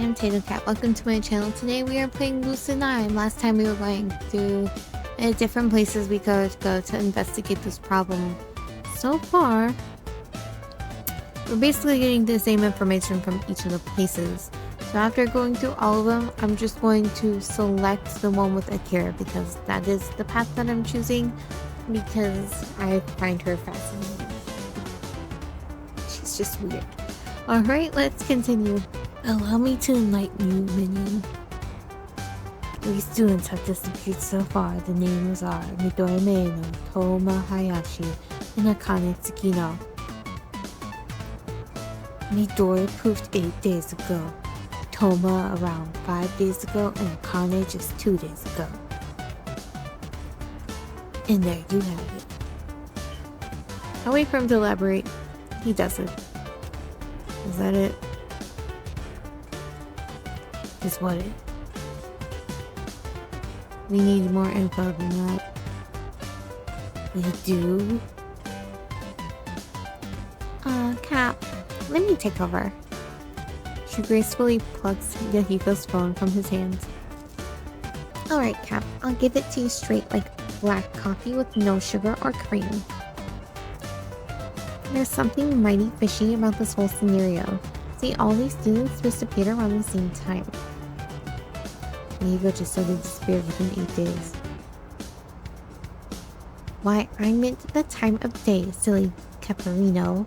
am tatocat. Welcome to my channel. Today we are playing Lucid9. Last time we were going to different places we could go to investigate this problem. So far, we're basically getting the same information from each of the places. So after going through all of them, I'm just going to select the one with Akira because that is the path that I'm choosing because I find her fascinating. She's just weird. Alright, let's continue. Allow me to enlighten you, minion. 3 students have disappeared so far. The names are Midori Meino, Toma Hayashi, and Akane Tsukino. Midori proved 8 days ago, Toma around 5 days ago, and Akane just 2 days ago. And there you have it. I'll wait for him to elaborate. He doesn't. Is that it? Is what it? We need more info than that. We do? Cap, let me take over. She gracefully plucks Yahiko's phone from his hands. Alright, Cap, I'll give it to you straight like black coffee with no sugar or cream. There's something mighty fishy about this whole scenario. See, all these students disappeared around the same time. Yahiko just suddenly disappeared within 8 days. Why, I meant the time of day, silly Caparino.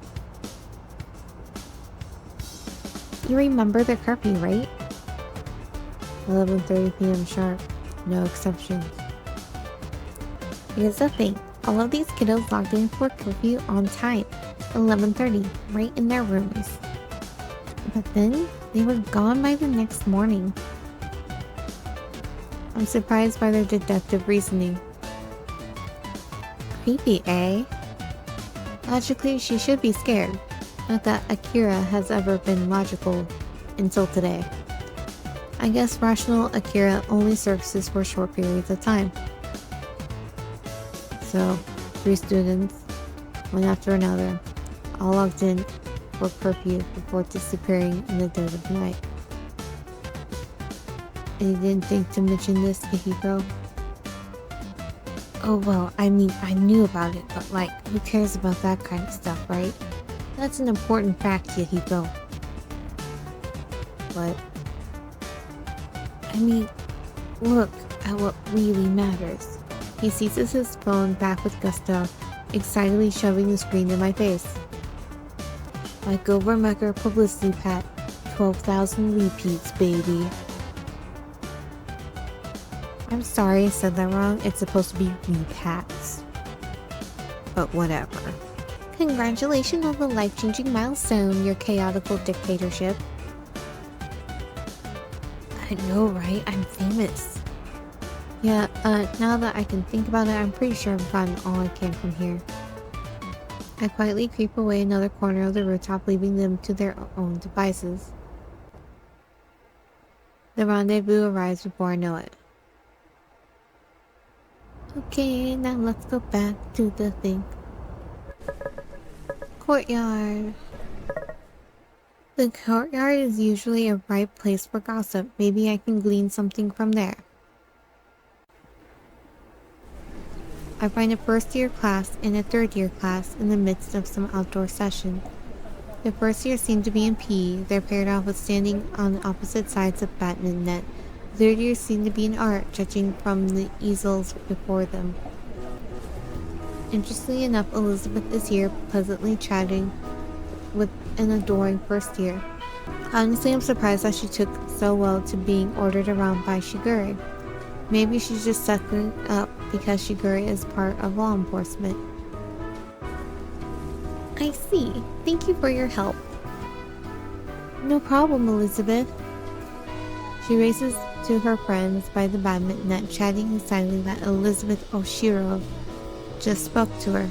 You remember the curfew, right? 11:30 p.m. sharp. No exceptions. Here's the thing. All of these kiddos logged in for curfew on time. 11:30, right in their rooms. But then, they were gone by the next morning. I'm surprised by their deductive reasoning. Creepy, eh? Logically, she should be scared. Not that Akira has ever been logical until today. I guess rational Akira only surfaces for short periods of time. So, 3 students, one after another, all logged in for curfew before disappearing in the dead of night. And you didn't think to mention this, Yahiko? Oh well, I mean, I knew about it, but like, who cares about that kind of stuff, right? That's an important fact, Yahiko. But, I mean, look at what really matters. He seizes his phone back with gusto, excitedly shoving the screen in my face. Like Overmecker publicity pat, 12,000 repeats, baby. I'm sorry I said that wrong. It's supposed to be repats. But whatever. Congratulations on the life-changing milestone, your chaotical dictatorship. I know, right? I'm famous. Yeah, now that I can think about it, I'm pretty sure I've gotten all I can from here. I quietly creep away another corner of the rooftop, leaving them to their own devices. The rendezvous arrives before I know it. Okay, now let's go back to the thing. Courtyard. The courtyard is usually a ripe place for gossip. Maybe I can glean something from there. I find a first-year class and a third-year class in the midst of some outdoor session. The first year seem to be in PE. They're paired off with standing on opposite sides of badminton net. The third year seem to be in art, judging from the easels before them. Interestingly enough, Elizabeth is here, pleasantly chatting with an adoring first year. Honestly, I'm surprised that she took so well to being ordered around by Shigure. Maybe she's just sucking up because Shigure is part of law enforcement. I see. Thank you for your help. No problem, Elizabeth. She races to her friends by the badminton net, chatting excitedly that Elizabeth Oshiro just spoke to her.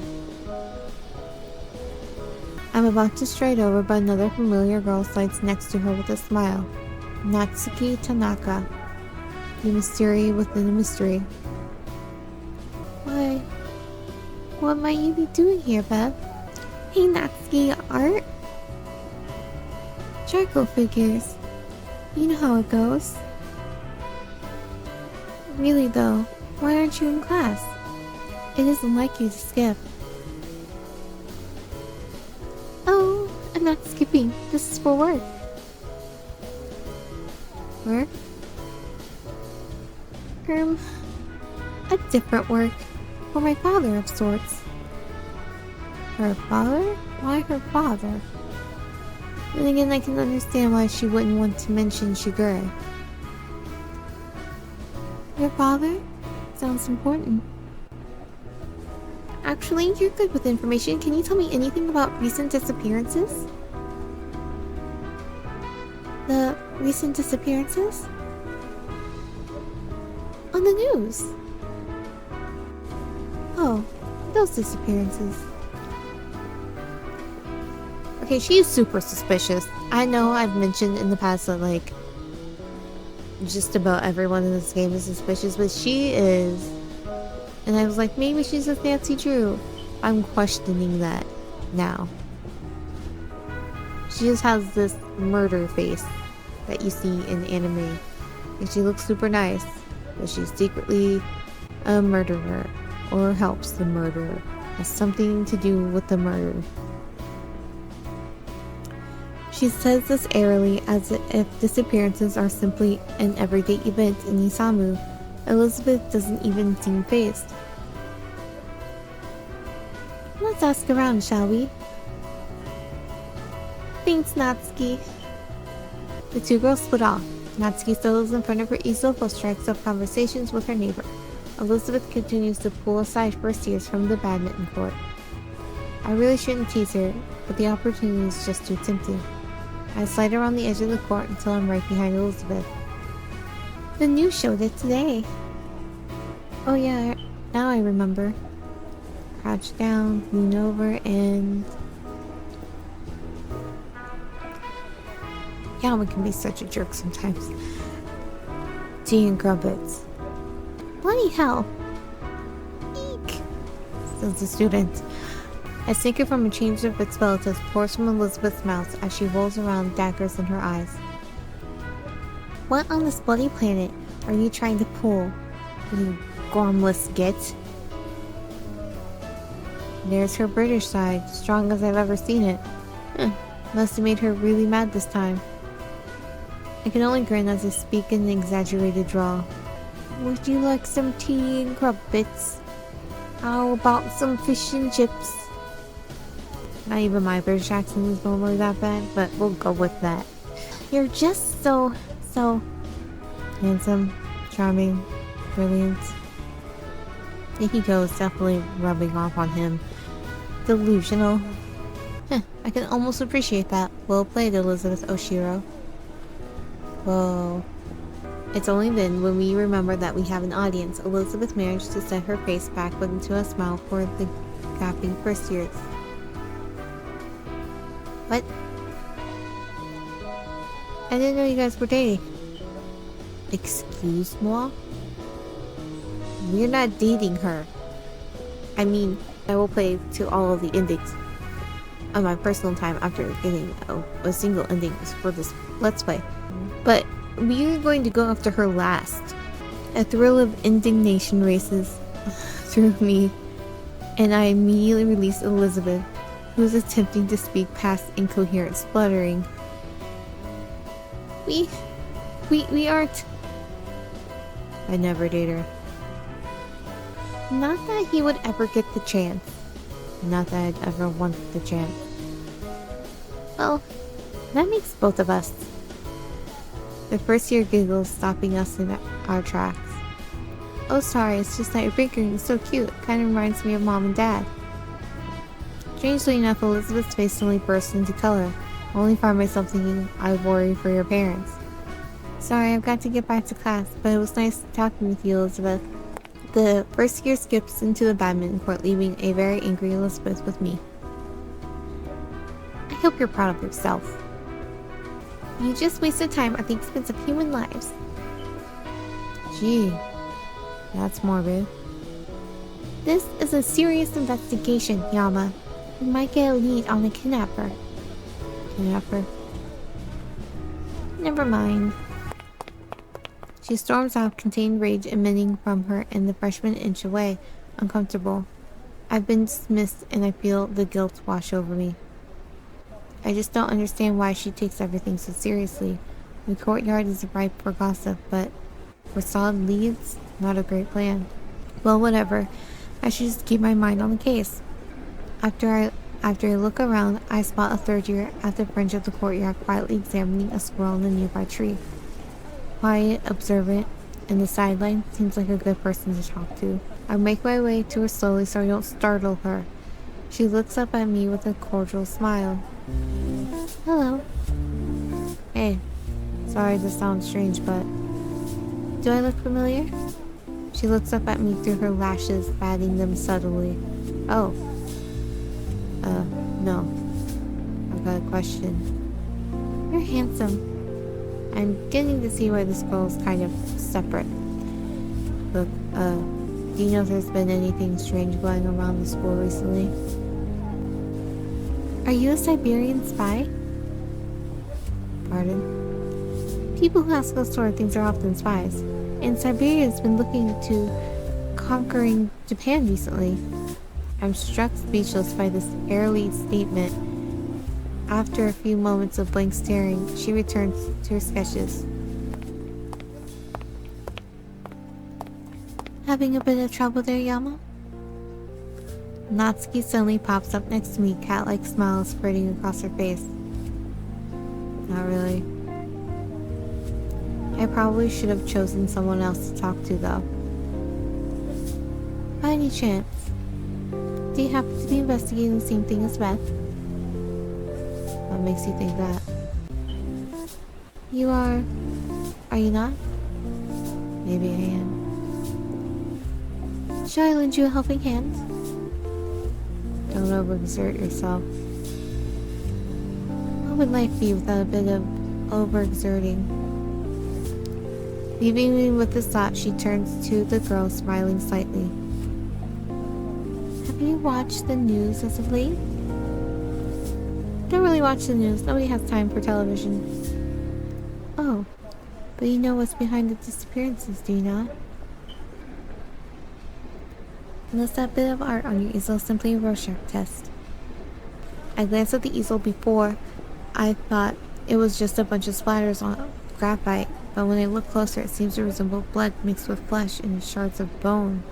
I'm about to stride over, but another familiar girl slides next to her with a smile. Natsuki Tanaka. The mystery within a mystery. Why? What might you be doing here, Beth? Hey, Natsuki, art? Charcoal figures. You know how it goes. Really though, why aren't you in class? It isn't like you to skip. Oh, I'm not skipping. This is for work. Work? A different work. For my father of sorts. Her father? Why her father? Then again, I can understand why she wouldn't want to mention Shigure. Your father? Sounds important. Actually, you're good with information. Can you tell me anything about recent disappearances? The recent disappearances? On the news. Oh, those disappearances. Okay, she's super suspicious. I know I've mentioned in the past that, like, just about everyone in this game is suspicious, but she is. And I was like, maybe she's just Nancy Drew. I'm questioning that now. She just has this murder face that you see in anime. And she looks super nice, but she's secretly a murderer, or helps the murderer. Has something to do with the murder. She says this airily, as if disappearances are simply an everyday event in Isamu. Elizabeth doesn't even seem fazed. Let's ask around, shall we? Thanks, Natsuki. The two girls split off. Natsuki settles in front of her easel while strikes up conversations with her neighbor. Elizabeth continues to pull aside first years from the badminton court. I really shouldn't tease her, but the opportunity is just too tempting. I slide around the edge of the court until I'm right behind Elizabeth. The news showed it today. Oh yeah, now I remember. Crouch down, lean over, and... Yama can be such a jerk sometimes. Tea and crumpets. Bloody hell. Eek, says the student. I sink her from a change of expletives pours from Elizabeth's mouth as she rolls around, daggers in her eyes. What on this bloody planet are you trying to pull, you gormless git? There's her British side, strong as I've ever seen it. Must have made her really mad this time. I can only grin as I speak in an exaggerated drawl. Would you like some tea and crumpets? How about some fish and chips? Not even my British accent is normally that bad, but we'll go with that. You're just so handsome, charming, brilliant. Yukiko is definitely rubbing off on him. Delusional. I can almost appreciate that. Well played, Elizabeth Oshiro. Whoa. It's only then, when we remember that we have an audience, Elizabeth managed to set her face backward into a smile for the gapping first years. What? I didn't know you guys were dating. Excuse moi? We're not dating her. I mean, I will play to all of the endings on my personal time after getting a single ending for this Let's Play. But we're going to go after her last. A thrill of indignation races through me, and I immediately release Elizabeth, who is attempting to speak past incoherent spluttering. We aren't... I never date her. Not that he would ever get the chance. Not that I'd ever want the chance. Well, that makes both of us. The first year giggles, stopping us in our tracks. Oh sorry, it's just that your bickering is so cute. Kinda reminds me of Mom and Dad. Strangely enough, Elizabeth's face suddenly burst into color. I only find myself thinking, I worry for your parents. Sorry, I've got to get back to class, but it was nice talking with you, Elizabeth. The first year skips into the badminton court, leaving a very angry Elizabeth with me. I hope you're proud of yourself. You just wasted time at the expense of human lives. Gee, that's morbid. This is a serious investigation, Yama. We might get a lead on the kidnapper. Kidnapper? Never mind. She storms out, contained rage emanating from her, and the freshman inch away, uncomfortable. I've been dismissed and I feel the guilt wash over me. I just don't understand why she takes everything so seriously. The courtyard is ripe for gossip, but for solid leads, not a great plan. Well, whatever. I should just keep my mind on the case. After I look around, I spot a third year at the fringe of the courtyard quietly examining a squirrel in a nearby tree. Quiet, observant, in the sideline, seems like a good person to talk to. I make my way to her slowly so I don't startle her. She looks up at me with a cordial smile. Hello. Hey. Sorry this sounds strange, but do I look familiar? She looks up at me through her lashes, batting them subtly. Oh. No. I've got a question. You're handsome. I'm getting to see why this girl's kind of separate. Look, do you know if there's been anything strange going around the school recently? Are you a Siberian spy? Pardon? People who ask those sort of things are often spies, and Siberia has been looking to conquering Japan recently. I'm struck speechless by this airy statement. After a few moments of blank staring, she returns to her sketches. Having a bit of trouble there, Yama? Natsuki suddenly pops up next to me, cat-like smile spreading across her face. Not really. I probably should have chosen someone else to talk to, though. By any chance, do you happen to be investigating the same thing as Beth? What makes you think that? You are you not? Maybe I am. Should I lend you a helping hand? Don't overexert yourself. What would life be without a bit of overexerting? Leaving me with this thought, she turns to the girl, smiling slightly. Have you watched the news as of late? Don't really watch the news. Nobody has time for television. Oh, but you know what's behind the disappearances, do you not? Unless that bit of art on your easel is simply a Rorschach test. I glanced at the easel before. I thought it was just a bunch of splatters on graphite, but when I look closer it seems to resemble blood mixed with flesh and shards of bone.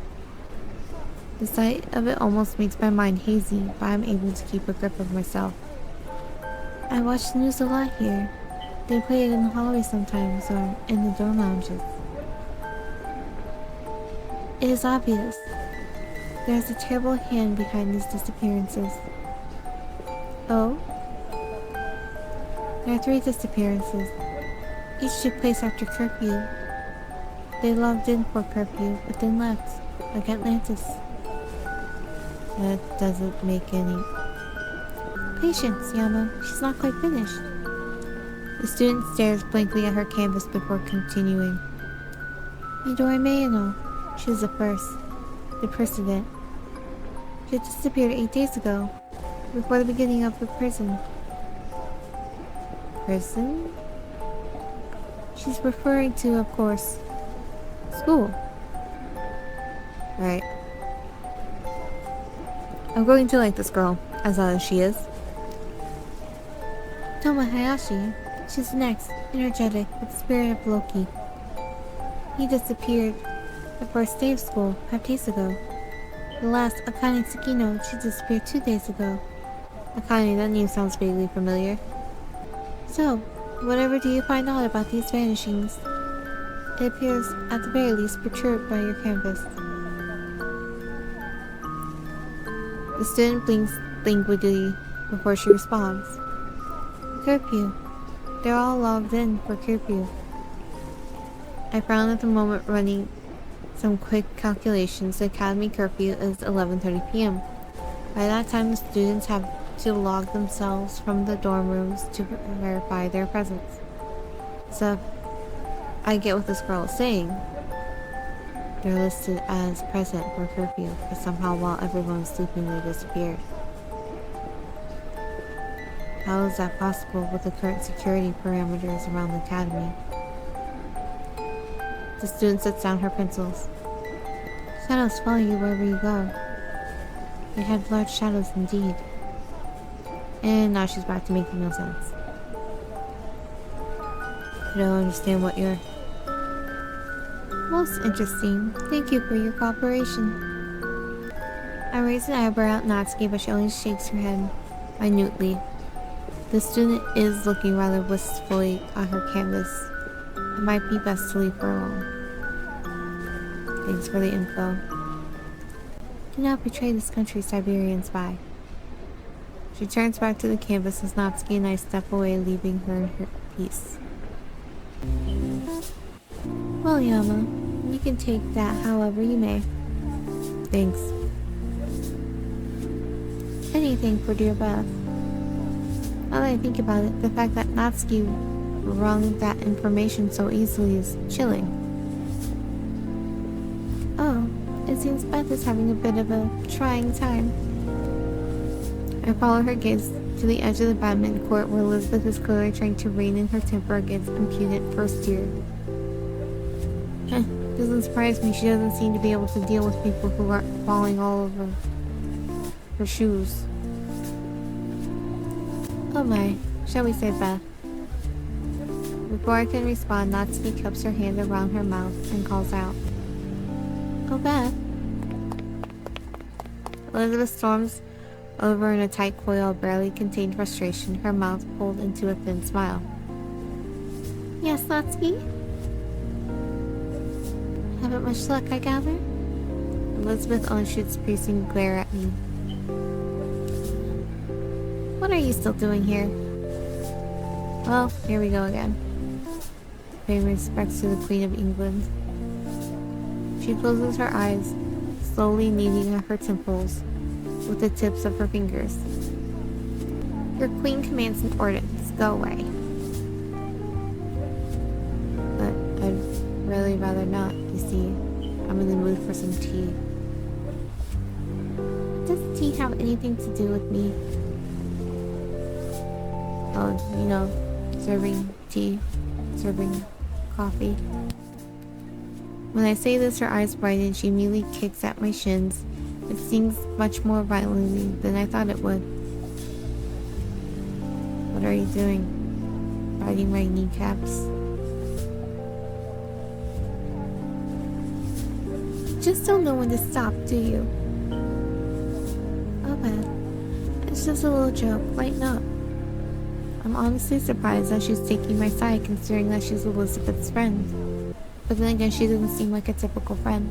The sight of it almost makes my mind hazy, but I'm able to keep a grip of myself. I watch the news a lot here. They play it in the hallways sometimes, or in the dorm lounges. It is obvious. There's a terrible hand behind these disappearances. Oh? There are 3 disappearances. Each took place after curfew. They logged in for curfew, but then left, like Atlantis. That doesn't make any... Patience, Yama. She's not quite finished. The student stares blankly at her canvas before continuing. Midori Mayano. She was the first. The precedent. She had disappeared 8 days ago, before the beginning of the prison. Prison? She's referring to, of course, school. Right. I'm going to like this girl, as odd as she is. Toma Hayashi. She's next, energetic, with the spirit of Loki. He disappeared the first day of school, 5 days ago. The last, Akane Tsukino, she disappeared 2 days ago. Akane, that name sounds vaguely familiar. So, whatever do you find out about these vanishings? It appears, at the very least, perturbed by your canvas. The student blinks languidly before she responds. Curfew. They're all logged in for curfew. I frown at the moment, running some quick calculations. The academy curfew is 11:30 p.m. By that time, the students have to log themselves from the dorm rooms to verify their presence. So, I get what this girl is saying. They're listed as present for curfew, but somehow while everyone was sleeping they disappeared. How is that possible with the current security parameters around the academy? The student sets down her pencils. Shadows follow you wherever you go. They have large shadows indeed. And now she's back to making no sense. I don't understand what you're... Most interesting. Thank you for your cooperation. I raise an eyebrow at Natsuki, but she only shakes her head minutely. The student is looking rather wistfully at her canvas. It might be best to leave her alone. Thanks for the info. Do not betray this country's Siberian spy. She turns back to the canvas as Natsuki and I step away, leaving her in her peace. Well, Yama, you can take that however you may. Thanks. Anything for dear Beth. Now that I think about it, the fact that Natsuki wrung that information so easily is chilling. Oh, it seems Beth is having a bit of a trying time. I follow her gaze to the edge of the badminton court where Elizabeth is clearly trying to rein in her temper against impudent first year. Doesn't surprise me, she doesn't seem to be able to deal with people who are falling all over her shoes. Oh my, shall we say Beth? Before I can respond, Natsuki cups her hand around her mouth and calls out, Oh Beth. Elizabeth storms over in a tight coil of barely contained frustration, her mouth pulled into a thin smile. Yes, Natsuki? Haven't much luck, I gather? Elizabeth only shoots a piercing glare at me. What are you still doing here? Well, here we go again. Paying respects to the Queen of England. She closes her eyes, slowly kneading at her temples with the tips of her fingers. Your queen commands an ordinance. Go away. But I'd really rather not, you see. I'm in the mood for some tea. Does tea have anything to do with me? Oh, you know, serving tea, serving coffee. When I say this, her eyes brighten. She immediately kicks at my shins. It stings much more violently than I thought it would. What are you doing? Biting my kneecaps? Just don't know when to stop, do you? Oh, bad. It's just a little joke. Lighten up. I'm honestly surprised that she's taking my side, considering that she's Elizabeth's friend. But then again, she doesn't seem like a typical friend.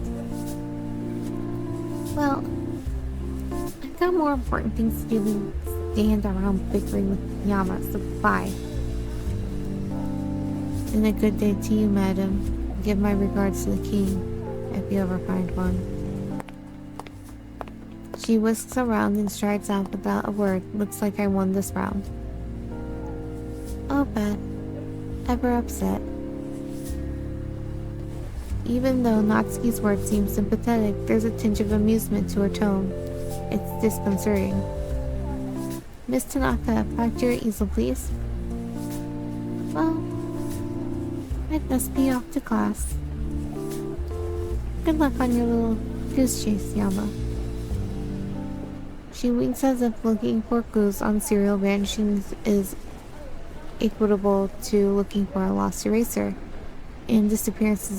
Well, I've got more important things to do than stand around bickering with Yama, so bye. And a good day to you, madam. Give my regards to the king, if you ever find one. She whisks around and strides out without a word. Looks like I won this round. Oh, Beth. Ever upset? Even though Natsuki's words seem sympathetic, there's a tinge of amusement to her tone. It's disconcerting. Miss Tanaka, back to your easel, please. Well, I must be off to class. Good luck on your little goose chase, Yama. She winks as if looking for clues on serial vanishings is equitable to looking for a lost eraser, and disappears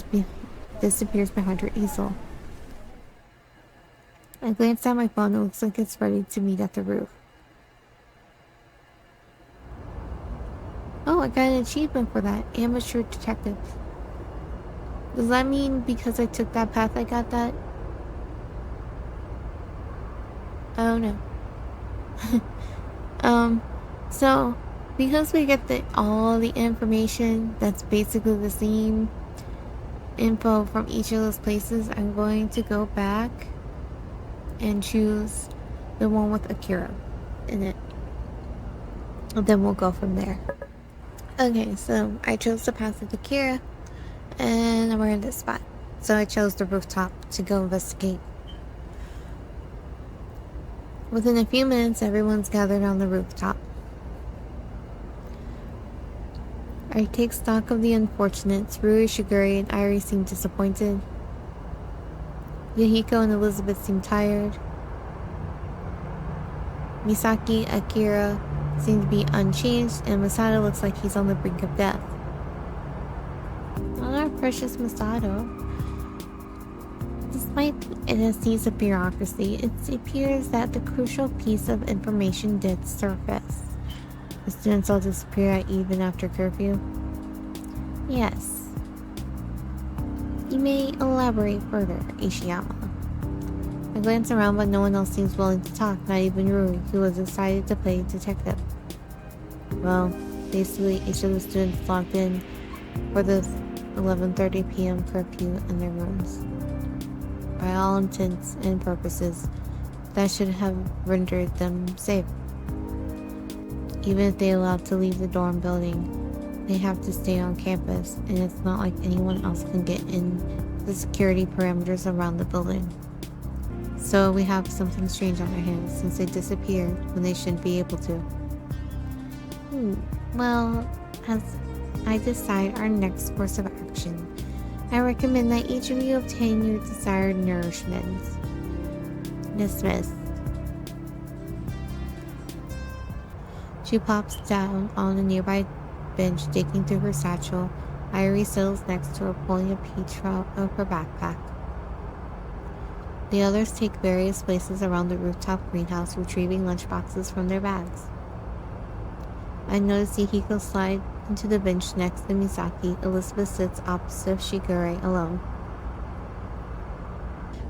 behind her easel. I glance at my phone. It looks like it's ready to meet at the roof. Oh, I got an achievement for that. Amateur detective. Does that mean because I took that path I got that? Oh no. So because we get all the information that's basically the same info from each of those places, I'm going to go back and choose the one with Akira in it. And then we'll go from there. Okay, so I chose the path with Akira, and we're in this spot. So I chose the rooftop to go investigate. Within a few minutes, everyone's gathered on the rooftop. I take stock of the unfortunates. Rui, Shigure, and Airi seem disappointed. Yahiko and Elizabeth seem tired. Misaki, Akira seem to be unchanged, and Masato looks like he's on the brink of death. Not our precious Masato. Despite the intricacies of bureaucracy, it appears that the crucial piece of information did surface. The students all disappear even after curfew? Yes. You may elaborate further, Ishiyama. I glance around, but no one else seems willing to talk, not even Rui, who was excited to play detective. Well, basically each of the students logged in for the 11:30 p.m. curfew in their rooms. By all intents and purposes, that should have rendered them safe. Even if they allowed to leave the dorm building, they have to stay on campus, and it's not like anyone else can get in the security parameters around the building. So we have something strange on our hands, since they disappeared when they shouldn't be able to. Well, as I decide our next course of action, I recommend that each of you obtain your desired nourishment. Dismissed. She pops down on a nearby bench, digging through her satchel. Irie settles next to her, pulling a peach out of her backpack. The others take various places around the rooftop greenhouse, retrieving lunchboxes from their bags. I notice Yahiko slide into the bench next to Misaki. Elizabeth sits opposite Shigure alone.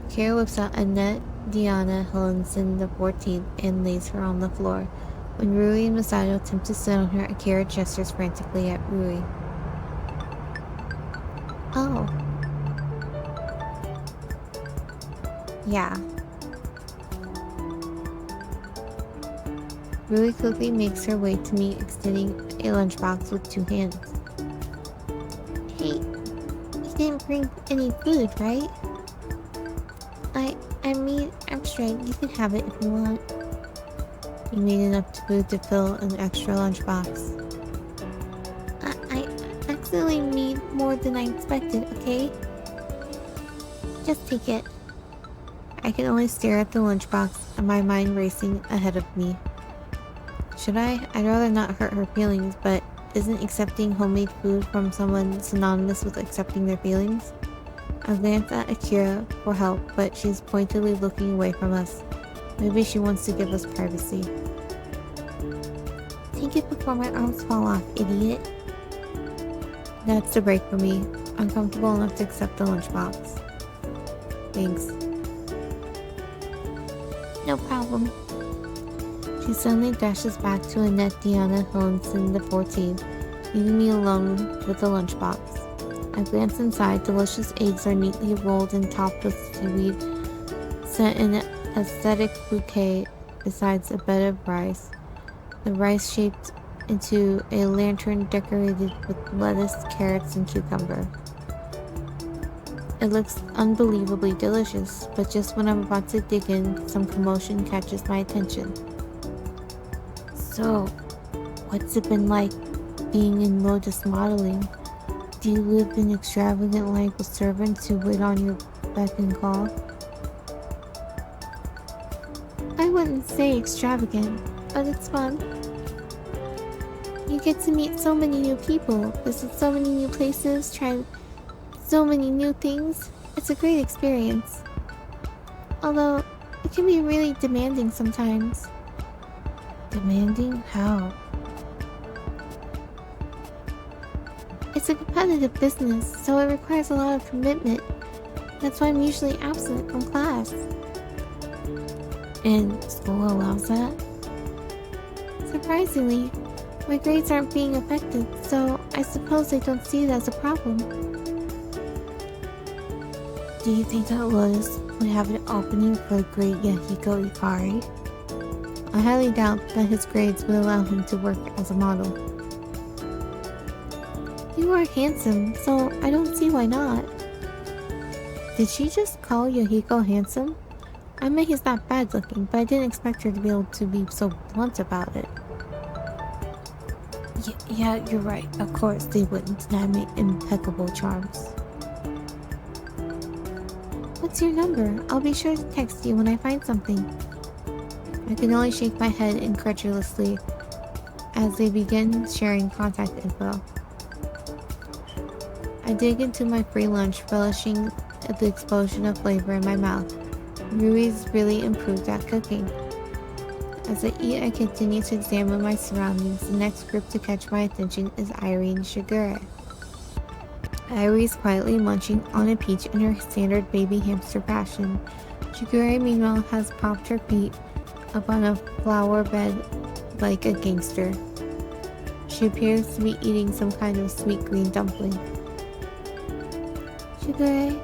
Kara whips out Annette, Diana, Helenson the 14th, and lays her on the floor. When Rui and Masato attempt to sit on her, Akira gestures frantically at Rui. Oh. Yeah. Rui quickly makes her way to me, extending a lunchbox with two hands. Hey, you didn't bring any food, right? I mean, I'm straight. You can have it if you want. You made enough food to fill an extra lunchbox. I accidentally made more than I expected, okay? Just take it. I can only stare at the lunchbox, and my mind racing ahead of me. Should I? I'd rather not hurt her feelings, but isn't accepting homemade food from someone synonymous with accepting their feelings? I glance at Akira for help, but she's pointedly looking away from us. Maybe she wants to give us privacy. Take it before my arms fall off, idiot. That's the break for me. I'm comfortable enough to accept the lunchbox. Thanks. No problem. She suddenly dashes back to Annette, Diana, Helenson the 14th, leaving me alone with the lunchbox. I glance inside. Delicious eggs are neatly rolled and topped with seaweed, set in an aesthetic bouquet besides a bed of rice. The rice shaped into a lantern decorated with lettuce, carrots, and cucumber. It looks unbelievably delicious, but just when I'm about to dig in, some commotion catches my attention. So, what's it been like being in Lotus Modeling? Do you live an extravagant life with servants who wait on your beck and call? I wouldn't say extravagant, but it's fun. You get to meet so many new people, visit so many new places, try so many new things. It's a great experience. Although, it can be really demanding sometimes. Demanding? How? It's a competitive business, so it requires a lot of commitment. That's why I'm usually absent from class. And school allows that? Surprisingly, my grades aren't being affected, so I suppose I don't see it as a problem. Do you think that Lotus would have an opening for the great Yahiko Ikari? I highly doubt that his grades would allow him to work as a model. You are handsome, so I don't see why not. Did she just call Yahiko handsome? I mean, he's not bad looking, but I didn't expect her to be able to be so blunt about it. Yeah, you're right. Of course, they wouldn't deny me impeccable charms. What's your number? I'll be sure to text you when I find something. I can only shake my head incredulously as they begin sharing contact info. I dig into my free lunch, relishing the explosion of flavor in my mouth. Rui's really improved at cooking. As I eat, I continue to examine my surroundings. The next group to catch my attention is Irie and Shigure. Irie's quietly munching on a peach in her standard baby hamster fashion. Shigure, meanwhile, has propped her feet up on a flower bed like a gangster. She appears to be eating some kind of sweet green dumpling. Shigure?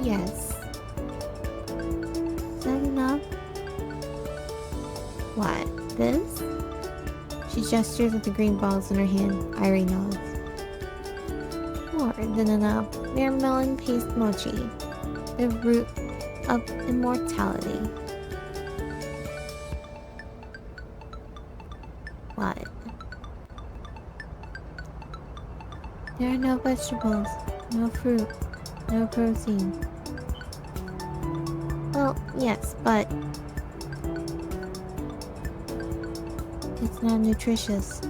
Yes. Is that enough? What? This? She gestures at the green balls in her hand. Irie nods. More than enough. They're melon paste mochi, the root of immortality. What? There are no vegetables, no fruit, no protein. Well, yes, but it's not nutritious.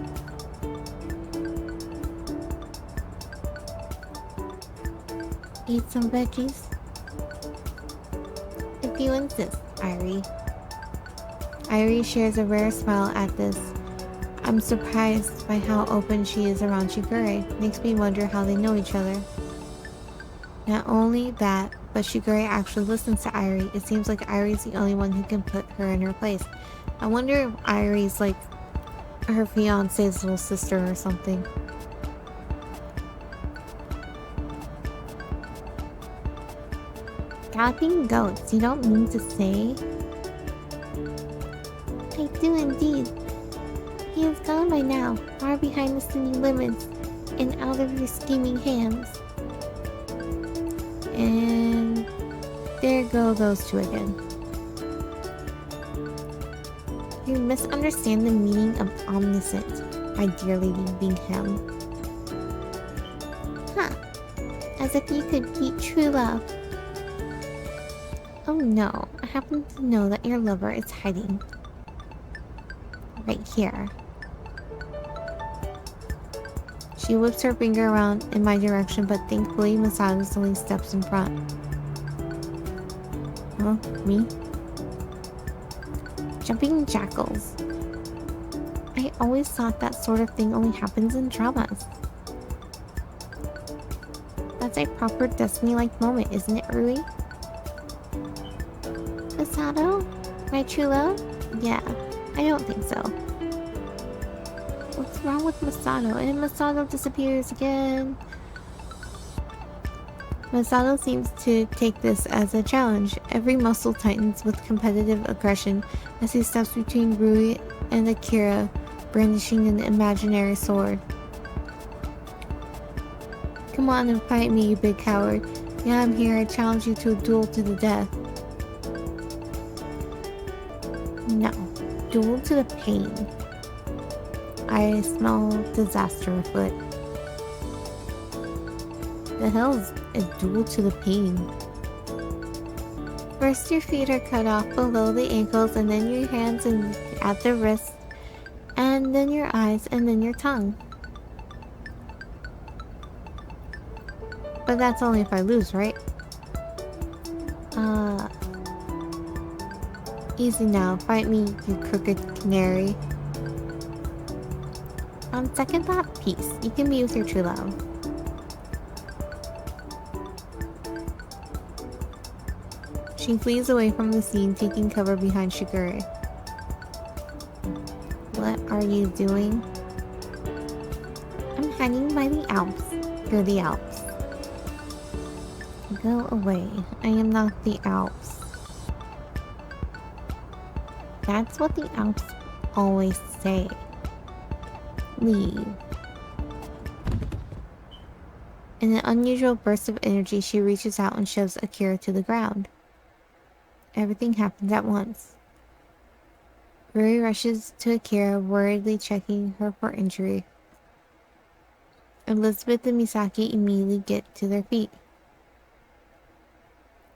Eat some veggies? If you insist, Irie. Irie shares a rare smile at this. I'm surprised by how open she is around Shigure. Makes me wonder how they know each other. Not only that, but Shigure actually listens to Irie. It seems like Irie's the only one who can put her in her place. I wonder if Irie's like her fiance's little sister or something. Galloping goats, you don't mean to say? I do indeed. He is gone by now, far behind the city limits, and out of your scheming hands. And there go those two again. You misunderstand the meaning of omniscient, my dear Lady Bingham. Huh. As if you could beat true love. Oh no, I happen to know that your lover is hiding. Right here. She whips her finger around in my direction, but thankfully Masato suddenly steps in front. Huh? Me? Jumping jackals. I always thought that sort of thing only happens in dramas. That's a proper Destiny-like moment, isn't it, Rui? Masato? My true love? Yeah, I don't think so. What's wrong with Masato? And Masato disappears again. Masato seems to take this as a challenge. Every muscle tightens with competitive aggression as he steps between Rui and Akira, brandishing an imaginary sword. Come on and fight me, you big coward. Yeah, I'm here. I challenge you to a duel to the death. No. Duel to the pain. I smell disaster afoot. The hell's a duel to the pain? First your feet are cut off below the ankles, and then your hands and at the wrists, and then your eyes, and then your tongue. But that's only if I lose, right? Easy now. Fight me, you crooked canary. On second thought, peace. You can be with your true love. She flees away from the scene, taking cover behind Shigure. What are you doing? I'm hiding by the Alps. You're the Alps. Go away. I am not the Alps. That's what the Alps always say. Leave. In an unusual burst of energy, she reaches out and shoves Akira to the ground. Everything happens at once. Rui rushes to Akira, worriedly checking her for injury. Elizabeth and Misaki immediately get to their feet.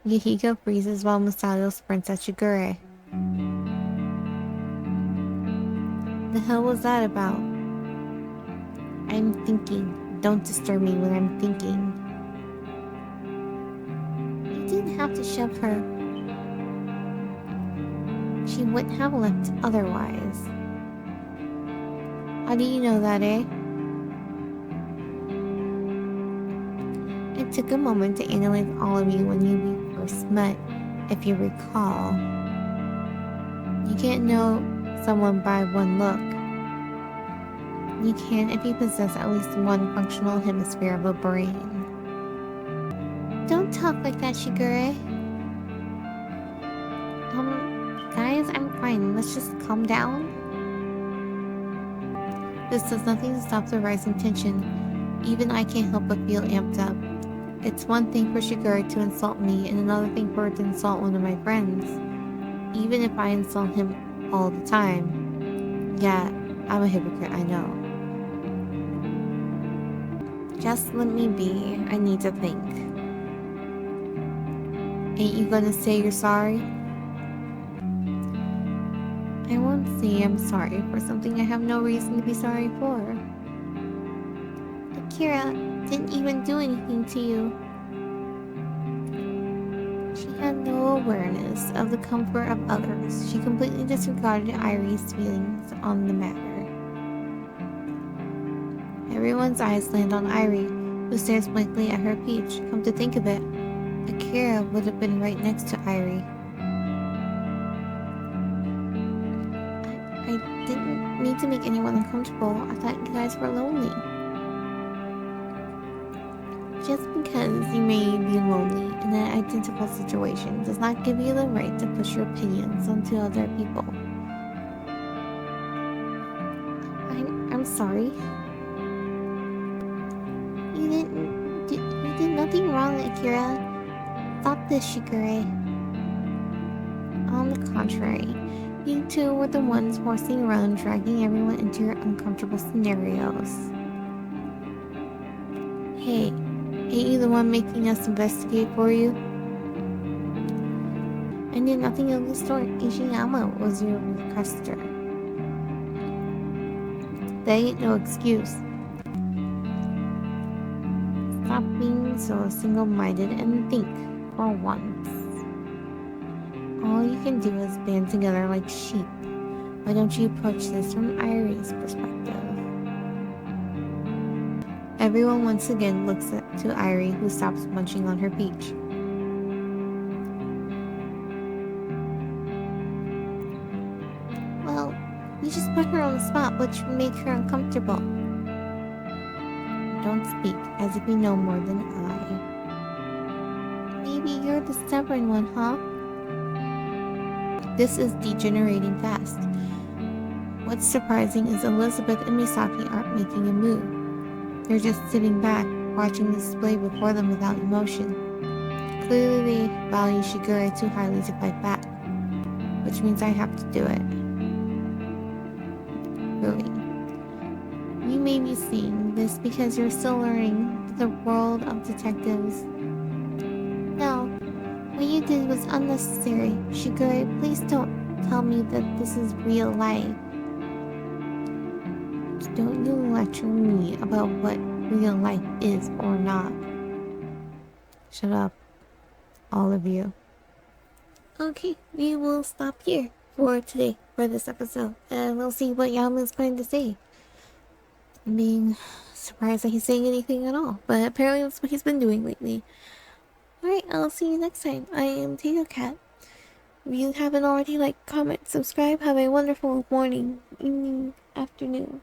Yahiko freezes while Masato sprints at Shigure. The hell was that about? I'm thinking. Don't disturb me when I'm thinking. You didn't have to shove her. She wouldn't have left otherwise. How do you know that, eh? It took a moment to analyze all of you when you first met, if you recall. You can't know someone by one look. You can if you possess at least one functional hemisphere of a brain. Don't talk like that, Shigure. Guys, I'm fine. Let's just calm down. This does nothing to stop the rising tension. Even I can't help but feel amped up. It's one thing for Shigure to insult me, and another thing for her to insult one of my friends. Even if I insult him all the time. Yeah, I'm a hypocrite, I know. Just let me be. I need to think. Ain't you gonna say you're sorry? I won't say I'm sorry for something I have no reason to be sorry for. Akira didn't even do anything to you. She had no awareness of the comfort of others. She completely disregarded Irie's feelings on the matter. Everyone's eyes land on Irie, who stares blankly at her peach. Come to think of it, Akira would have been right next to Irie. I didn't mean to make anyone uncomfortable. I thought you guys were lonely. Just because you may be lonely in an identical situation does not give you the right to push your opinions onto other people. I'm sorry. You did nothing wrong, Akira. Stop this, Shigure. On the contrary, you two were the ones horsing around, dragging everyone into your uncomfortable scenarios. Hey, ain't you the one making us investigate for you? I knew nothing of the sort. Ishiyama was your requester. That ain't no excuse. Stop being so single-minded and think for once. All you can do is band together like sheep. Why don't you approach this from Irie's perspective? Everyone once again looks to Irie, who stops munching on her peach. Well, you just put her on the spot, which made her uncomfortable. Don't speak as if you know more than I. Maybe you're the stubborn one, huh? This is degenerating fast. What's surprising is Elizabeth and Misaki aren't making a move. They're just sitting back, watching the display before them without emotion. Clearly they value Shigure too highly to fight back, which means I have to do it. Rui, you may be seeing this because you're still learning the world of detectives. No, what you did was unnecessary. Shigure, please don't tell me that this is real life. Don't you lecture me about what real life is or not. Shut up, all of you. Okay, we will stop here for today, for this episode, and we'll see what Yama's going to say. I'm being surprised that he's saying anything at all, but apparently that's what he's been doing lately. Alright, I'll see you next time. I am tatocat. If you haven't already, like, comment, subscribe, have a wonderful morning, evening, afternoon.